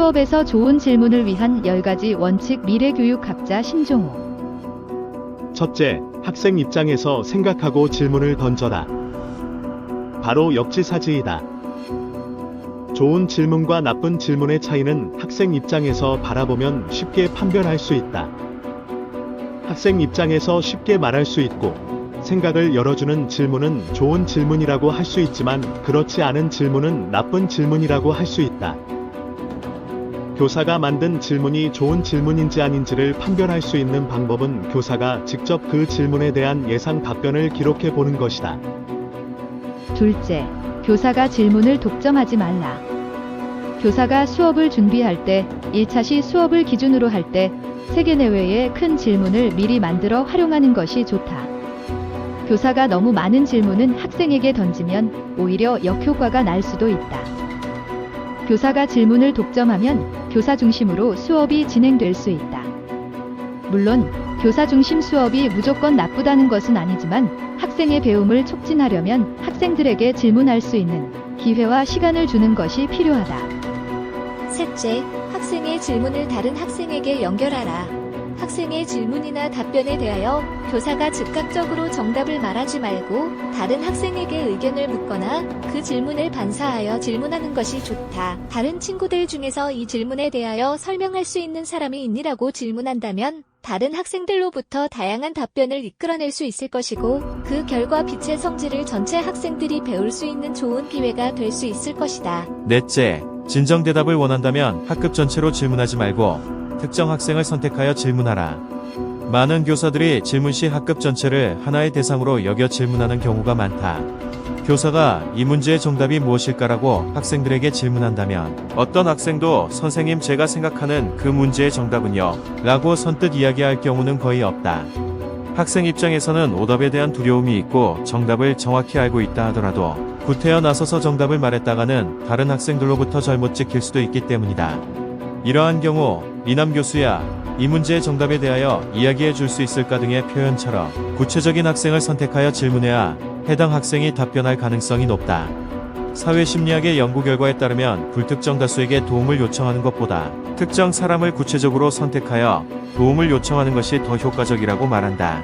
수업에서 좋은 질문을 위한 10가지 원칙 미래교육학자 신종호. 첫째, 학생 입장에서 생각하고 질문을 던져라. 바로 역지사지이다. 좋은 질문과 나쁜 질문의 차이는 학생 입장에서 바라보면 쉽게 판별할 수 있다. 학생 입장에서 쉽게 말할 수 있고, 생각을 열어주는 질문은 좋은 질문이라고 할 수 있지만 그렇지 않은 질문은 나쁜 질문이라고 할 수 있다. 교사가 만든 질문이 좋은 질문인지 아닌지를 판별할 수 있는 방법은 교사가 직접 그 질문에 대한 예상 답변을 기록해 보는 것이다. 둘째, 교사가 질문을 독점하지 말라. 교사가 수업을 준비할 때, 1차시 수업을 기준으로 할 때, 3개 내외의 큰 질문을 미리 만들어 활용하는 것이 좋다. 교사가 너무 많은 질문은 학생에게 던지면 오히려 역효과가 날 수도 있다. 교사가 질문을 독점하면 교사 중심으로 수업이 진행될 수 있다. 물론 교사 중심 수업이 무조건 나쁘다는 것은 아니지만 학생의 배움을 촉진하려면 학생들에게 질문할 수 있는 기회와 시간을 주는 것이 필요하다. 셋째, 학생의 질문을 다른 학생에게 연결하라. 학생의 질문이나 답변에 대하여 교사가 즉각적으로 정답을 말하지 말고 다른 학생에게 의견을 묻거나 그 질문을 반사하여 질문하는 것이 좋다. 다른 친구들 중에서 이 질문에 대하여 설명할 수 있는 사람이 있니라고 질문한다면 다른 학생들로부터 다양한 답변을 이끌어낼 수 있을 것이고 그 결과 빛의 성질을 전체 학생들이 배울 수 있는 좋은 기회가 될 수 있을 것이다. 넷째, 진정 대답을 원한다면 학급 전체로 질문하지 말고 특정 학생을 선택하여 질문하라. 많은 교사들이 질문 시 학급 전체를 하나의 대상으로 여겨 질문하는 경우가 많다. 교사가 이 문제의 정답이 무엇일까라고 학생들에게 질문한다면 어떤 학생도 선생님 제가 생각하는 그 문제의 정답은요? 라고 선뜻 이야기할 경우는 거의 없다. 학생 입장에서는 오답에 대한 두려움이 있고 정답을 정확히 알고 있다 하더라도 구태여 나서서 정답을 말했다가는 다른 학생들로부터 잘못 찍힐 수도 있기 때문이다. 이러한 경우 이남 교수야 이 문제의 정답에 대하여 이야기해 줄 수 있을까 등의 표현처럼 구체적인 학생을 선택하여 질문해야 해당 학생이 답변할 가능성이 높다. 사회심리학의 연구 결과에 따르면 불특정 다수에게 도움을 요청하는 것보다 특정 사람을 구체적으로 선택하여 도움을 요청하는 것이 더 효과적이라고 말한다.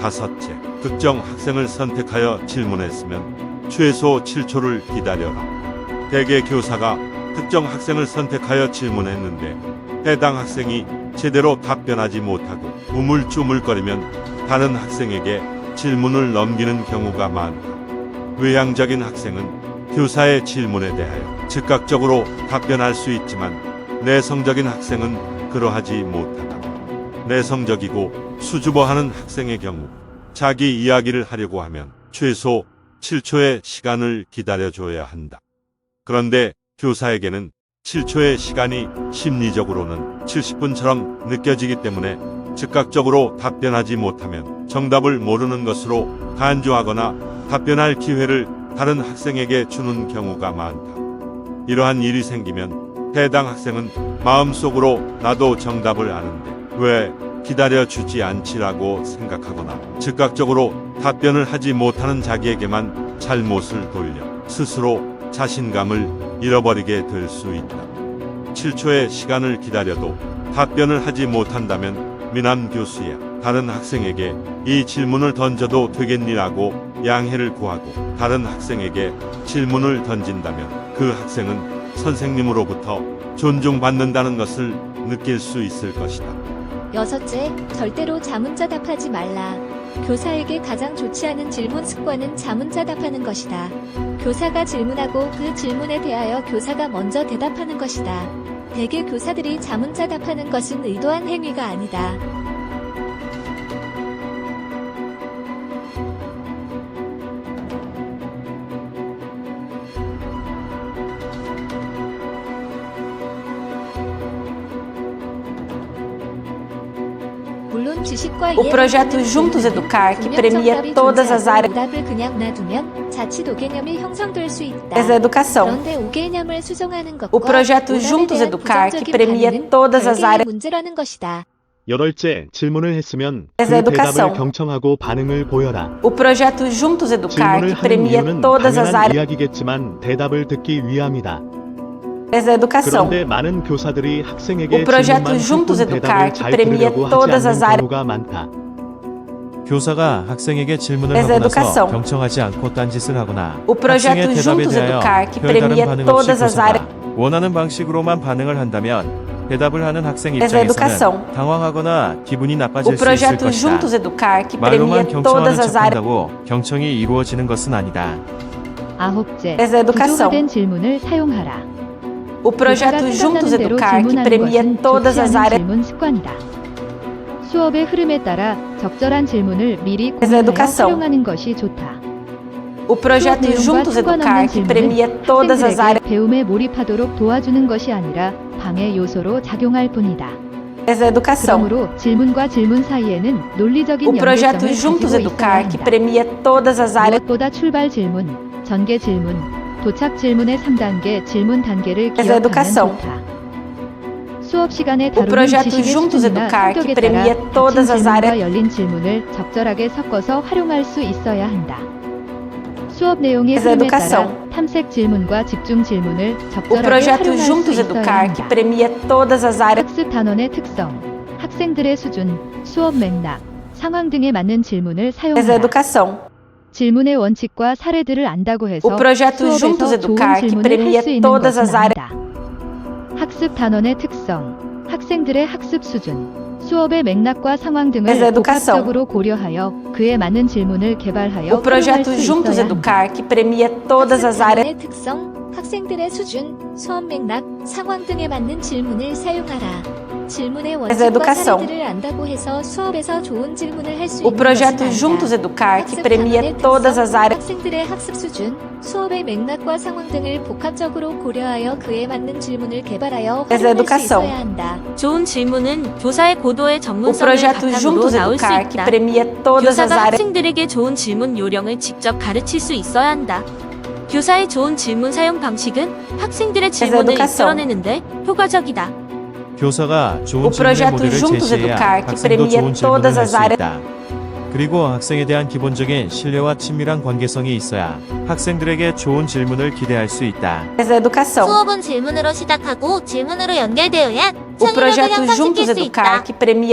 다섯째, 특정 학생을 선택하여 질문했으면 최소 7초를 기다려라. 대개 교사가 특정 학생을 선택하여 질문했는데 해당 학생이 제대로 답변하지 못하고 우물쭈물거리면 다른 학생에게 질문을 넘기는 경우가 많다. 외향적인 학생은 교사의 질문에 대하여 즉각적으로 답변할 수 있지만 내성적인 학생은 그러하지 못하다. 내성적이고 수줍어하는 학생의 경우 자기 이야기를 하려고 하면 최소 7초의 시간을 기다려줘야 한다. 그런데 교사에게는 7초의 시간이 심리적으로는 70분처럼 느껴지기 때문에 즉각적으로 답변하지 못하면 정답을 모르는 것으로 간주하거나 답변할 기회를 다른 학생에게 주는 경우가 많다. 이러한 일이 생기면 해당 학생은 마음속으로 나도 정답을 아는데 왜 기다려주지 않지라고 생각하거나 즉각적으로 답변을 하지 못하는 자기에게만 잘못을 돌려 스스로 자신감을 잃어버리게 될 수 있다. 7초의 시간을 기다려도 답변을 하지 못한다면 미남 교수야 다른 학생에게 이 질문을 던져도 되겠니라고 양해를 구하고 다른 학생에게 질문을 던진다면 그 학생은 선생님으로부터 존중받는다는 것을 느낄 수 있을 것이다. 여섯째, 절대로 자문자답하지 말라. 교사에게 가장 좋지 않은 질문 습관은 자문자답하는 것이다. 교사가 질문하고 그 질문에 대하여 교사가 먼저 대답하는 것이다. 대개 교사들이 자문자답하는 것은 의도한 행위가 아니다. 물론 지식과 O projeto Juntos Educar, que premia todas as áreas 오답을 그냥 놔두면 자칫 오개념이 형성될 수 있다. da educação. 그런데 오개념을 수정하는 것과 O projeto 오답에 Juntos 대한 Educar, que 부정적인 premia 반응은 todas as 별개의 áreas 문제라는 것이다. 여덟째, 질문을 했으면 그 da educação. 대답을 경청하고 반응을 보여라. O projeto Juntos Educar, 질문을 que 하는 premia 이유는 todas as 당연한 áreas 이야기겠지만 대답을 듣기 위함이다. Essa é a educação. 그런데 많은 교사들이 학생에게 O projeto 질문만 Juntos 한푼 Educar, 대답을 que 잘 premia 들으려고 하지 todas as 않는 áreas. 경우가 많다. 교사가 학생에게 질문을 Essa é 하고 나서 educação. 경청하지 않고 딴짓을 하거나 O projeto 학생의 대답에 Juntos 대하여 Educar, que 별다른 premia 반응 없이 todas as 교사가 원하는 방식으로만 반응을 한다면 대답을 하는 학생 Essa é a 입장에서는 educação. 당황하거나 기분이 나빠질 O 수 있을 projeto 것이다. Juntos Educar, que premia 말로만 todas 경청하는 as áreas. 척한다고 경청이 이루어지는 것은 아니다. 9째, Essa é a educação. 구조화된 질문을 사용하라. O projeto 교사가 Juntos 생각나는 대로 Educar, que 질문하는 premia 것은 todas 좋지 as 않은 áreas. 질문 습관이다. 수업의 흐름에 따라 적절한 질문을 미리 Essa é a 고민하여 educação. 활용하는 것이 좋다. O projeto 수업 내용과 Juntos 상관없는 Educar, que premia 질문은 todas as 학생들에게 áreas. 배움에 몰입하도록 도와주는 것이 아니라 방해 요소로 작용할 뿐이다. Essa é a educação. 그러므로 질문과 질문 사이에는 논리적인 O projeto 연결성을 Juntos 가지고 있어야 Educar, que 한다. premia todas as áreas. 무엇보다 출발 질문, 전개 질문, 도착 질문의 3단계 질문 단계를 Essa é a 기억하면 educação. 좋다. 수업 시간에 O 다루는 projeto 지식의 Juntos 수준이나 Educar, que 성격에 premia 따라 todas 닫힌 as 질문과 áreas. 열린 질문을 적절하게 섞어서 활용할 수 있어야 한다. 수업 내용의 Essa é a 흐름에 따라 educação. 탐색 질문과 집중 질문을 O 적절하게 projeto 활용할 수 Juntos 있어야 Educar, que 한다. premia todas as áreas. 학습 단원의 특성, 학생들의 수준, 수업 맥락, 상황 등에 맞는 질문을 Essa é a 사용하라. educação. 질문의 원칙과 사례들을 안다고 해서 O projeto 수업에서 Juntos 좋은 Educar, que 질문을 premia 할 수 있는 todas 것은 as áreas. 아니다. 학습 단원의 특성, 학생들의 학습 수준, 수업의 맥락과 상황 등을 Essa é a educação. 복합적으로 고려하여 그에 맞는 질문을 개발하여 O projeto 활용할 수 Juntos 있어야 한다. Educar, que premia todas as áreas. 학습 특성, 학생들의 수준, 수업 맥락, 상황 등에 맞는 질문을 사용하라. 질문의 Essa é a 원칙과 educação. 사례들을 안다고 해서 수업에서 좋은 질문을 할 수 O 있는 projeto 것은 아니다. Juntos Educar, que 학습 premia 단원의 todas 특성, as áreas. 학생들의 학습 수준, 수업의 맥락과 상황 등을 복합적으로 고려하여 그에 맞는 질문을 개발하여 Essa é a 활용할 수 educação. 있어야 한다. 좋은 질문은 교사의 고도의 O 전문성을 projeto 바탕으로 Juntos 나올 수 Educar, que 있다. premia todas as 교사가 áreas. 학생들에게 좋은 질문 요령을 직접 가르칠 수 있어야 한다. 교사의 좋은 질문 사용 방식은 학생들의 질문을 educação. 이끌어내는데 효과적이다. 교사가 좋은 O 질문의 projeto 모델을 Juntos 제시해야 Educar, que 학생도 premia 좋은 질문을 todas 할 as 수 áreas. 있다. 그리고 학생에 대한 기본적인 신뢰와 친밀한 관계성이 있어야 학생들에게 좋은 질문을 기대할 수 있다. Essa é a educação. 수업은 질문으로 시작하고 질문으로 연결되어야 O 창의력을 projeto 향상시킬 Juntos 수 Educar, 있다. que premia